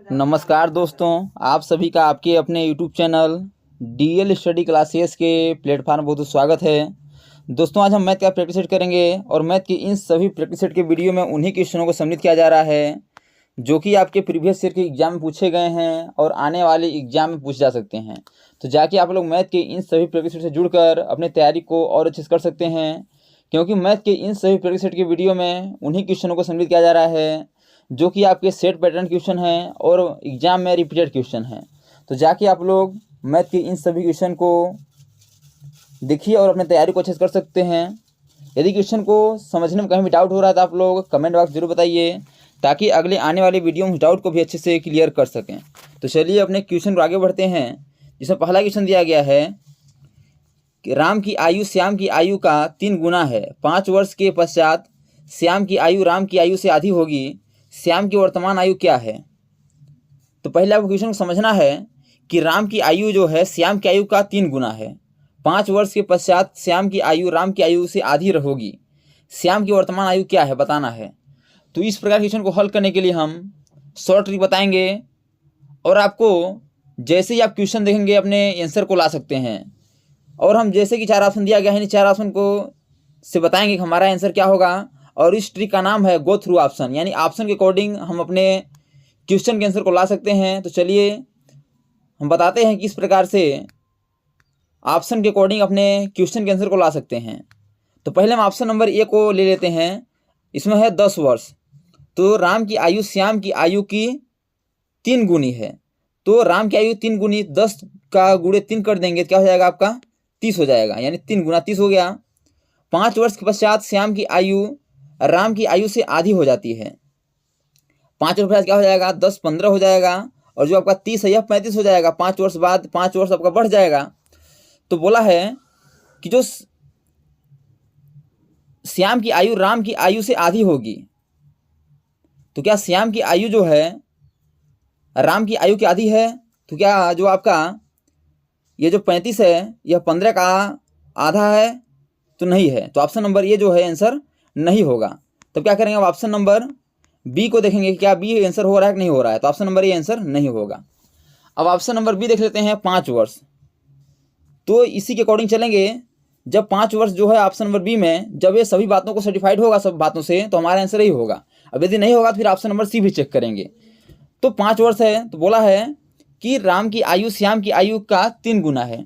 नमस्कार दोस्तों, आप सभी का आपके अपने YouTube channel DL study classes के प्लेटफार्म बहुत स्वागत है। दोस्तों, आज हम मैथ का प्रैक्टिस सेट करेंगे और मैथ की इन सभी प्रैक्टिस सेट के वीडियो में उन्हीं क्वेश्चनों को सम्मिलित किया जा रहा है जो कि आपके प्रीवियस ईयर के एग्जाम में पूछे गए हैं और आने वाले एग्जाम में पूछे जा सकते हैं। तो जाके आप लोग मैथ के इन सभी प्रैक्टिस सेट से जुड़कर अपनी तैयारी को और अच्छे से कर सकते हैं, क्योंकि मैथ के इन सभी प्रैक्टिस सेट के वीडियो में उन्हीं क्वेश्चनों को सम्मिलित किया जा रहा है जो कि आपके सेट पैटर्न क्वेश्चन हैं और एग्जाम में रिपीटेड क्वेश्चन हैं। तो जाके आप लोग मैथ के इन सभी क्वेश्चन को देखिए और अपनी तैयारी को अच्छे से कर सकते हैं। यदि क्वेश्चन को समझने में कहीं भी डाउट हो रहा है तो आप लोग कमेंट बॉक्स जरूर बताइए, ताकि अगले आने वाले वीडियो में उस डाउट को भी अच्छे से क्लियर कर सकें। तो चलिए अपने क्वेश्चन पर आगे बढ़ते हैं, जिसमें पहला क्वेश्चन दिया गया है कि राम की आयु श्याम की आयु का 3 गुना है। 5 वर्ष के पश्चात श्याम की आयु राम की आयु से आधी होगी। श्याम की वर्तमान आयु क्या है? तो पहले आपको क्वेश्चन को समझना है कि राम की आयु जो है श्याम की आयु का 3 गुना है। 5 वर्ष के पश्चात श्याम की आयु राम की आयु से आधी होगी। श्याम की वर्तमान आयु क्या है बताना है। तो इस प्रकार क्वेश्चन को हल करने के लिए हम शॉर्ट ट्रिक बताएंगे और आपको जैसे ही आप क्वेश्चन देखेंगे अपने आंसर को ला सकते हैं। और हम जैसे कि 4 ऑप्शन दिया गया है, इन 4 ऑप्शन को से बताएंगे कि हमारा आंसर क्या होगा। और इस ट्रिक का नाम है गो थ्रू ऑप्शन, यानी ऑप्शन के अकॉर्डिंग हम अपने क्वेश्चन के आंसर को ला सकते हैं। तो चलिए हम बताते हैं कि किस प्रकार से ऑप्शन के अकॉर्डिंग अपने क्वेश्चन के आंसर को ला सकते हैं। तो पहले हम ऑप्शन नंबर ए को ले लेते हैं। इसमें है 10 वर्ष। तो राम की आयु श्याम की आयु की 3 गुनी है। तो राम की आयु 3 गुनी 10 का गुणे 3 कर देंगे तो क्या हो जाएगा आपका 30 हो जाएगा, यानी 3 गुना 30 हो गया। 5 वर्ष के पश्चात श्याम की आयु राम की आयु से आधी हो जाती है। 5 वर्ष बाद क्या हो जाएगा 10 15 हो जाएगा, और जो आपका 30 है यह 35 हो जाएगा। 5 वर्ष बाद 5 वर्ष आपका बढ़ जाएगा। तो बोला है कि जो श्याम की आयु राम की आयु से आधी होगी, तो क्या श्याम की आयु जो है राम की आयु की आधी है? तो क्या जो आपका ये जो 35 है यह 15 का आधा है? तो नहीं है। तो ऑप्शन नंबर ये जो है आंसर नहीं होगा। तब क्या करेंगे, अब ऑप्शन नंबर बी को देखेंगे कि क्या बी आंसर हो रहा है कि नहीं हो रहा है। तो ऑप्शन नंबर ए आंसर नहीं होगा। अब ऑप्शन नंबर बी देख लेते हैं, 5 वर्ष। तो इसी के अकॉर्डिंग चलेंगे। जब 5 वर्ष जो है ऑप्शन नंबर बी में, जब ये सभी बातों को सर्टिफाइड होगा सब बातों से, तो हमारा आंसर ही होगा। अब यदि नहीं होगा तो फिर ऑप्शन नंबर सी भी चेक करेंगे। तो 5 वर्ष है, तो बोला है कि राम की आयु श्याम की आयु का 3 गुना है।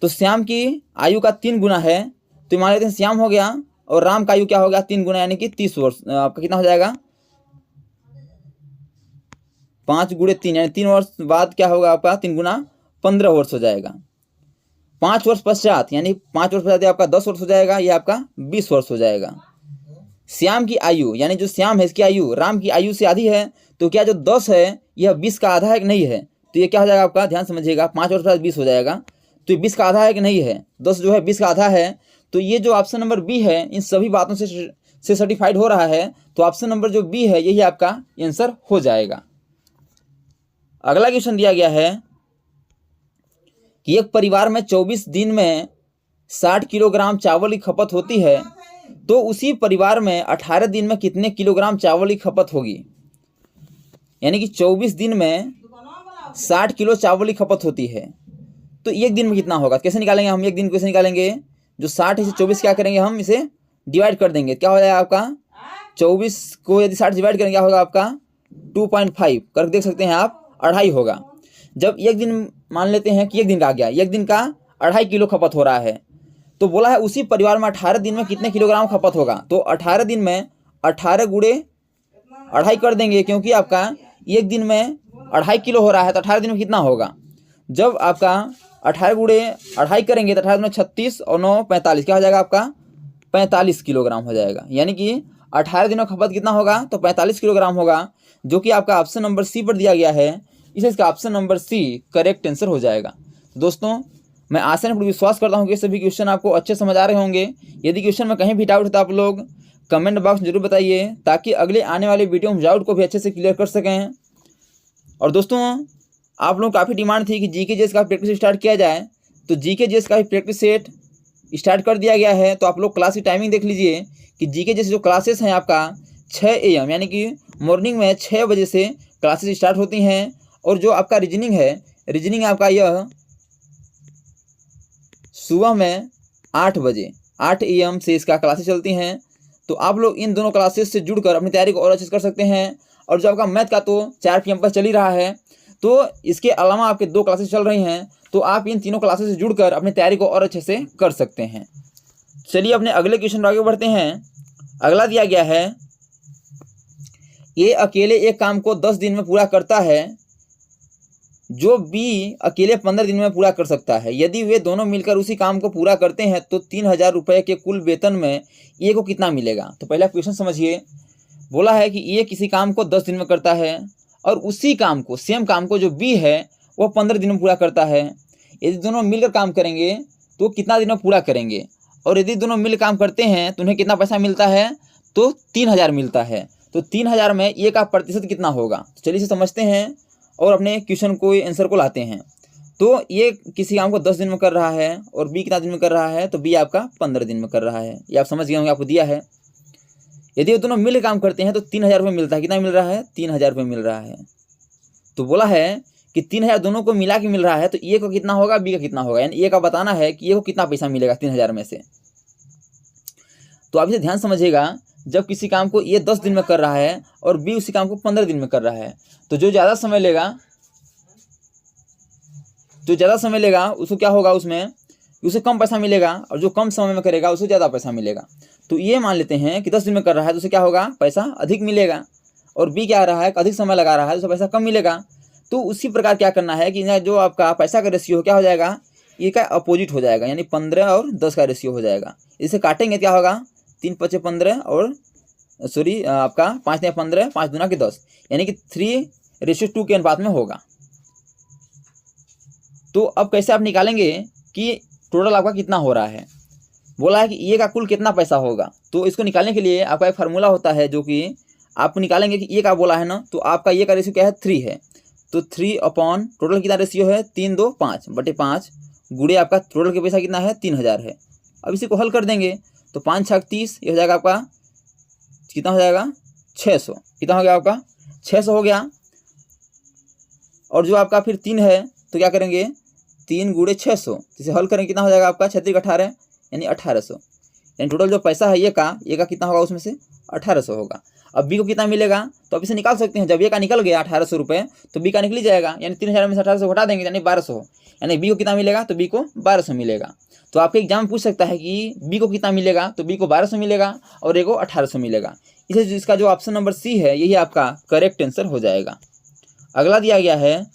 तो श्याम की आयु का 3 गुना है, तो मान लेते हैं श्याम हो गया और राम का आयु क्या हो गया 3 गुना, यानी कि 30 वर्ष। आपका कितना हो जाएगा 5 गुणे 3, यानी 3 वर्ष बाद क्या होगा आपका 3 गुना 15 वर्ष हो जाएगा। 5 वर्ष पश्चात यानी 5 वर्ष पश्चात आपका 10 वर्ष हो जाएगा, यह आपका 20 वर्ष हो जाएगा। श्याम की आयु यानी जो श्याम है इसकी आयु राम की आयु से आधी है, तो क्या जो 10 है यह 20 का आधा है कि नहीं है? तो ये क्या हो जाएगा आपका, ध्यान समझिएगा, 5 वर्ष बाद 20 हो जाएगा। तो ये 20 का आधा है कि नहीं है? 10 जो है 20 का आधा है। तो ये जो ऑप्शन नंबर बी है इन सभी बातों से सर्टिफाइड हो रहा है। तो ऑप्शन नंबर जो बी है यही आपका आंसर हो जाएगा। अगला क्वेश्चन दिया गया है कि एक परिवार में 24 दिन में 60 किलोग्राम चावल की खपत होती है, तो उसी परिवार में 18 दिन में कितने किलोग्राम चावल की खपत होगी? यानी कि 24 दिन में 60 किलो चावल की खपत होती है, तो एक दिन में कितना होगा? कैसे निकालेंगे हम एक दिन, कैसे निकालेंगे? जो 60 से 24 क्या करेंगे, हम इसे डिवाइड कर देंगे। क्या हो जाएगा आपका 24 को यदि 60 डिवाइड करेंगे क्या होगा आपका 2.5 कर देख सकते हैं आप, 2.5 होगा। जब एक दिन मान लेते हैं कि एक दिन का आ गया, एक दिन का 2.5 किलो खपत हो रहा है, तो बोला है उसी परिवार में 18 दिन में कितने किलोग्राम खपत होगा। तो 18 दिन में 18 गुणे 2.5 कर देंगे, क्योंकि आपका एक दिन में 2.5 किलो हो रहा है, तो 18 दिन में कितना होगा? जब आपका 18 गुणे 2.5 करेंगे तो 18 में 36 और 9 45, क्या हो जाएगा आपका 45 किलोग्राम हो जाएगा। यानी कि 18 दिनों खपत कितना होगा? तो 45 किलोग्राम होगा, जो कि आपका ऑप्शन नंबर सी पर दिया गया है। इसे इसका option number C correct answer हो जाएगा। दोस्तों, मैं आशा नहीं विश्वास करता हूँ कि सभी क्वेश्चन आपको अच्छे समझ आ रहे होंगे। यदि क्वेश्चन में कहीं भी डाउट है तो आप लोग कमेंट बॉक्स में जरूर बताइए, ताकि अगले आने वाले वीडियो में डाउट को भी अच्छे से क्लियर कर सकें। और दोस्तों, आप लोग काफ़ी डिमांड थी कि जीके जेएस का प्रैक्टिस स्टार्ट किया जाए, तो जीके जेएस का भी प्रैक्टिस सेट स्टार्ट कर दिया गया है। तो आप लोग क्लास की टाइमिंग देख लीजिए कि जीके जेएस जो क्लासेस हैं आपका 6 AM यानी कि मॉर्निंग में 6 बजे से क्लासेस स्टार्ट होती हैं। और जो आपका रीजनिंग है, रीजनिंग आपका यह सुबह में 8 बजे 8 AM से इसका क्लासेस चलती हैं। तो आप लोग इन दोनों क्लासेस से जुड़कर अपनी तैयारी को और अच्छे से कर सकते हैं। और जो आपका मैथ का तो 4 PM पर चल ही रहा है, तो इसके अलावा आपके 2 क्लासेस चल रही हैं, तो आप इन तीनों क्लासेस से जुड़कर अपनी तैयारी को और अच्छे से कर सकते हैं। चलिए अपने अगले क्वेश्चन पर आगे बढ़ते हैं। अगला दिया गया है, ए अकेले एक काम को 10 दिन में पूरा करता है जो बी अकेले 15 दिन में पूरा कर सकता है। यदि वे दोनों मिलकर उसी काम को पूरा करते हैं तो 3000 रुपये के कुल वेतन में ए को कितना मिलेगा। तो पहला क्वेश्चन समझिए। बोला है कि ए किसी काम को 10 दिन में करता है और उसी काम को, सेम काम को जो बी है वो 15 दिन में पूरा करता है। यदि दोनों मिलकर काम करेंगे तो कितना दिन में पूरा करेंगे, और यदि दोनों मिल काम करते हैं तो उन्हें कितना पैसा मिलता है, तो 3000 मिलता है। तो 3000 में ए का प्रतिशत कितना होगा। तो चलिए इसे समझते हैं और अपने क्वेश्चन को, आंसर को लाते हैं। तो ये किसी काम को 10 दिन में कर रहा है और बी कितना दिन में कर रहा है, तो बी आपका 15 दिन में कर रहा है। ये आप समझ गए होंगे, आपको दिया है। यदि वो दोनों मिल काम करते हैं तो 3000 रुपये मिलता है। कितना मिल रहा है, 3000 रुपये मिल रहा है। तो बोला है कि 3000 दोनों को मिला के मिल रहा है, तो ए को कितना होगा, बी का कितना होगा, यानी ए का बताना है कि ए को कितना पैसा मिलेगा 3000 में से। तो आप इसे ध्यान समझिएगा। जब किसी काम को ए 10 दिन में कर रहा है और बी उसी काम को 15 दिन में कर रहा है, तो जो ज़्यादा समय लेगा उसको क्या होगा, उसमें उसे कम पैसा मिलेगा, और जो कम समय में करेगा उसे ज़्यादा पैसा मिलेगा। तो ये मान लेते हैं कि 10 दिन में कर रहा है तो उसे क्या होगा, पैसा अधिक मिलेगा, और बी क्या रहा है, अधिक समय लगा रहा है तो उसे पैसा कम मिलेगा। तो उसी प्रकार क्या करना है कि जो आपका पैसा का रेशियो क्या हो जाएगा, ये का अपोजिट हो जाएगा, यानी 15 और 10 का रेशियो हो जाएगा। इसे काटेंगे क्या होगा, 3 × 5 = 15 और आपका 5 × 15 5 × 2 = 10, यानी कि 3:2 के अनुपात में होगा। तो अब कैसे आप निकालेंगे कि टोटल आपका कितना हो रहा है। बोला है कि ए का कुल कितना पैसा होगा। तो इसको निकालने के लिए आपका एक फार्मूला होता है, जो कि आप निकालेंगे कि ए का बोला है ना, तो आपका ए का रेशियो क्या है, 3 है। तो 3 अपॉन टोटल कितना रेशियो है, 3 × 2 = 5 बटे 5 गुणे आपका टोटल के पैसा कितना है, 3000 है। अब इसी को हल कर देंगे तो 5 × 6 = 30, ये हो जाएगा आपका कितना हो जाएगा, 600। कितना हो गया आपका, 600 हो गया। और जो आपका फिर 3 है तो क्या करेंगे, 3 × 600, इसे हल करेंगे कितना हो जाएगा आपका, 36 × 18 यानी 1800। यानी टोटल जो पैसा है ये का कितना होगा, उसमें से 1800 होगा। अब बी को कितना मिलेगा, तो अब इसे निकाल सकते हैं। जब ये का निकल गया 1800 रुपये, तो बी का निकल ही जाएगा, यानी 3000 में से 1800 घटा देंगे यानी 1200, यानी बी को कितना मिलेगा, तो बी को 1200 मिलेगा। तो आपके एग्जाम में पूछ सकता है कि बी को कितना मिलेगा, तो बी को 1200 मिलेगा और ए को 1800 मिलेगा। इसे इसका जो ऑप्शन नंबर सी है यही आपका करेक्ट आंसर हो जाएगा। अगला दिया गया है,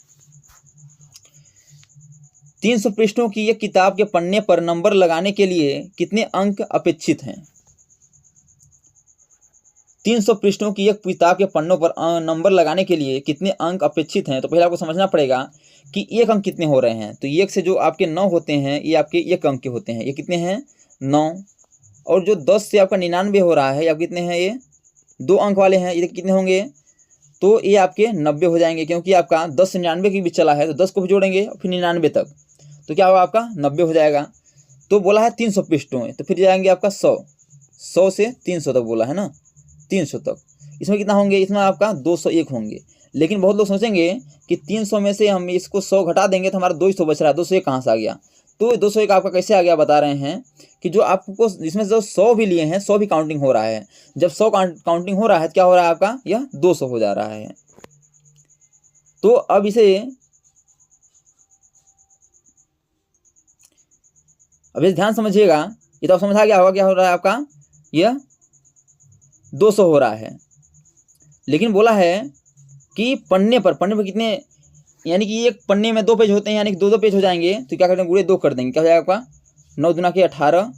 300 पृष्ठों की एक किताब के पन्ने पर नंबर लगाने के लिए कितने अंक अपेक्षित हैं। 300 पृष्ठों की एक किताब के पन्नों पर नंबर लगाने के लिए कितने अंक अपेक्षित हैं। तो पहले आपको समझना पड़ेगा कि एक अंक कितने हो रहे हैं। तो एक से जो आपके 9 होते हैं ये आपके एक अंक के होते हैं, ये कितने हैं, 9। और जो 10 से आपका 99 हो रहा है, ये आप कितने हैं, ये 2 अंक वाले हैं, ये कितने होंगे, तो ये आपके 90 हो जाएंगे, क्योंकि आपका 10 से 99 के बीच चला है, तो 10 को भी जोड़ेंगे और फिर 99 तक, तो क्या होगा आपका 90 हो जाएगा। तो बोला है 300 पृष्ठों में, तो फिर जाएंगे आपका 100 से 300 तक बोला है ना, 300 तक। इसमें कितना होंगे, इसमें आपका 201 होंगे। लेकिन बहुत लोग सोचेंगे कि 300 में से हम इसको 100 घटा देंगे तो हमारा 200 बच रहा है, 201 कहाँ से आ गया। तो 201 आपका कैसे आ गया, बता रहे हैं कि जो आपको इसमें जो 100 भी लिए हैं, 100 भी काउंटिंग हो रहा है। जब 100 काउंटिंग हो रहा है तो क्या हो रहा है आपका, यह 200 हो जा रहा है। तो अब इसे ध्यान समझिएगा, ये तो आप समझ आ गया होगा क्या हो रहा है आपका, यह 200 हो रहा है। लेकिन बोला है कि पन्ने पर कितने, यानी कि एक पन्ने में 2 पेज होते हैं, यानी कि 2 पेज हो जाएंगे, तो क्या करते हैं, गुणे 2 कर देंगे, क्या हो जाएगा आपका 9 दूना के 18,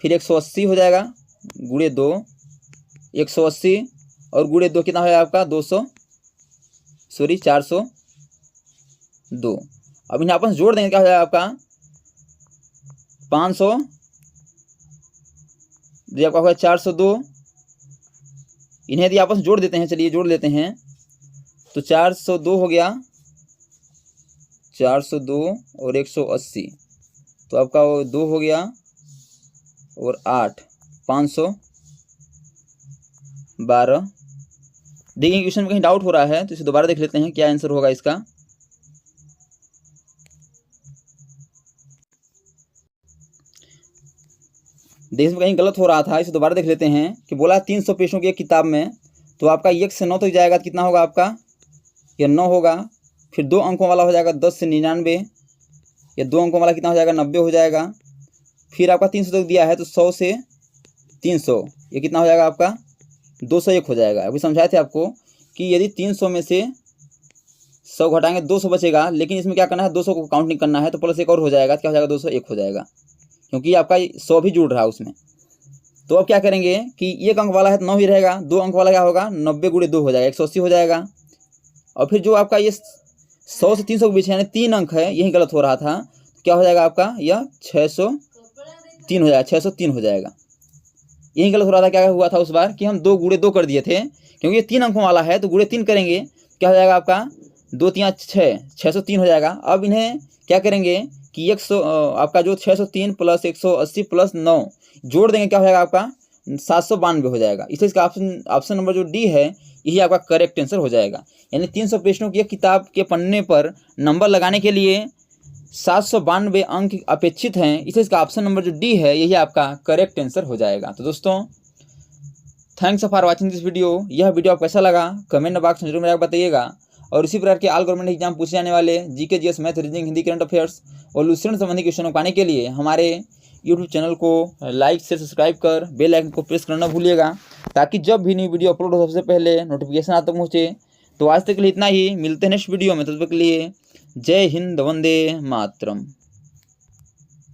फिर 180 हो जाएगा, गुणे 2 180 और गुणे 2 कितना हो जाएगा आपका 402। अब इन्हें आपस जोड़ देंगे, क्या हो जाएगा आपका 500, जो आपका होगा 402। इन्हें यदि आपस जोड़ देते हैं, चलिए जोड़ लेते हैं, तो 402 हो गया, 402 और 180, तो आपका वो 2 हो गया और 8 512 देखिए क्वेश्चन में कहीं डाउट हो रहा है तो इसे दोबारा देख लेते हैं क्या आंसर होगा इसका। देखिए इसमें कहीं गलत हो रहा था, इसे दोबारा देख लेते हैं कि बोला 300 पेजों की एक किताब में, तो आपका 1 से 9 तक जाएगा तो कितना होगा आपका, यह 9 होगा। फिर 2 अंकों वाला हो जाएगा 10 से 99, या 2 अंकों वाला कितना हो जाएगा 90 हो जाएगा। फिर आपका 300 तक दिया है तो 100 से 300, ये कितना हो जाएगा आपका 201 हो जाएगा। अभी समझाए थे आपको कि यदि 300 में से 100 घटाएंगे 200 बचेगा, लेकिन इसमें क्या करना है 200 को काउंटिंग करना है, तो प्लस एक और हो जाएगा, क्या हो जाएगा 201 हो जाएगा, क्योंकि आपका 100 भी जुड़ रहा है उसमें। तो अब क्या करेंगे कि 1 अंक वाला है तो 9 ही रहेगा, 2 अंक वाला क्या होगा 90 गुणे 2 हो जाएगा 180 हो जाएगा। और फिर जो आपका ये 100 से 300 के बीच यानी 3 अंक है, यही गलत हो रहा था, तो क्या हो जाएगा आपका यह 603 हो जाएगा, 603 हो जाएगा। यही गलत हो रहा था, क्या हुआ था उस बार कि हम 2 गुणे 2 कर दिए थे, क्योंकि ये 3 अंकों वाला है तो गुणे 3 करेंगे, क्या हो जाएगा आपका 2 3 6, 603 हो जाएगा। अब इन्हें क्या करेंगे कि 100 आपका जो 603 प्लस 180 प्लस 9 जोड़ देंगे, क्या हो जाएगा आपका 792 हो जाएगा। इसलिए इसका ऑप्शन नंबर जो डी है यही आपका करेक्ट आंसर हो जाएगा। यानी 300 प्रश्नों की किताब के पन्ने पर नंबर लगाने के लिए 792 अंक अपेक्षित हैं, इसलिए इसका ऑप्शन नंबर जो डी है यही आपका करेक्ट आंसर हो जाएगा। तो दोस्तों thanks for watching this video. यह वीडियो आपको कैसा लगा कमेंट बॉक्स में जरूर मेरे बताइएगा। और इसी प्रकार के ऑल गवर्नमेंट एग्जाम पूछे जाने वाले GK GS math reasoning Hindi current affairs और लूसेंट संबंधी क्वेश्चन पाने के लिए हमारे यूट्यूब चैनल को लाइक से सब्सक्राइब कर बेल आइकन को प्रेस करना भूलिएगा, ताकि जब भी न्यू वीडियो अपलोड हो सबसे पहले नोटिफिकेशन आप तक पहुँचे। तो आज तक के लिए इतना ही, मिलते हैं नेक्स्ट वीडियो में, तब तक के लिए जय हिंद, वंदे मातरम।